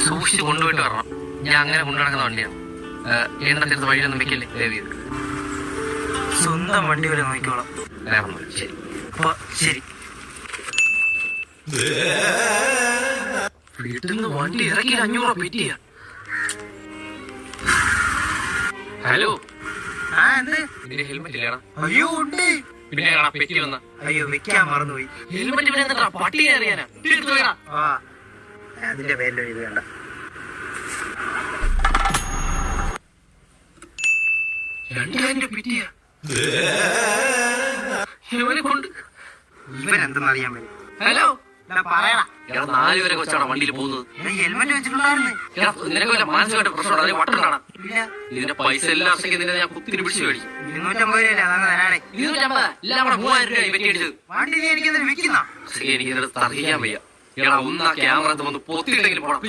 സൂക്ഷിച്ച് കൊണ്ടുപോയിട്ട് വരണം. ഞാൻ അങ്ങനെ കൊണ്ടു നടക്കുന്ന വണ്ടിയാണ്. എണ്ണത്തിരുത്ത് വഴിയൊന്നും വെക്കില്ലേ ദേവി. സ്വന്തം വണ്ടി വരെ നോക്കിക്കോളാം. ശരി അപ്പൊ ശരി. വീട്ടിൽ നിന്ന് വണ്ടി ഇറക്കി 500 രൂപ പെറ്റിയ. ഹലോ, നിന്റെ ഹെൽമെറ്റ് ഇല്ലേടാ? അയ്യോ ഉണ്ട്. പിന്നെ പെറ്റി വന്ന? അയ്യോ വെക്കാൻ മറന്നുപോയി. ഹെൽമെറ്റ് പിന്നെ എന്താ പട്ടിയെ അറിയാനാ? അതിന്റെ പേരിലൊരു ഇത് വേണ്ട. 2000 രൂപ പെറ്റിയ. ഇവനെ കൊണ്ട് ഇവൻ എന്തെന്ന് അറിയാൻ പറ്റും. ഹലോ, പറയടാ. 4 വരെ കൊച്ചാണ് വണ്ടിയിൽ പോകുന്നത്. ഹെൽമെറ്റ് വെച്ചിട്ടുണ്ടായിരുന്നു. നിനക്ക് വല്ല മാനസികമായിട്ട് പ്രശ്നമുണ്ടോ? അതിന് വട്ടം കാണാം. ഇല്ല. ഇതിന്റെ പൈസ എല്ലാം അടച്ചെങ്കിൽ നിന്നെ ഞാൻ കുത്തിരി പിടിച്ചു മേടിക്കും. 250 രൂപ അതങ്ങ് തരാണേ. 250 എല്ലാം കൂടെ 3000 രൂപ പെറ്റി അടിച്ചത്. വണ്ടി നീ എനിക്ക് വിൽക്കുന്ന എനിക്ക് ഇതിനടുത്ത് അറിയാൻ വയ്യ. എടാ, ഒന്ന് ആ ക്യാമറ ഒന്ന് പൊത്തിയിട്ടെങ്കിലും പോടാ.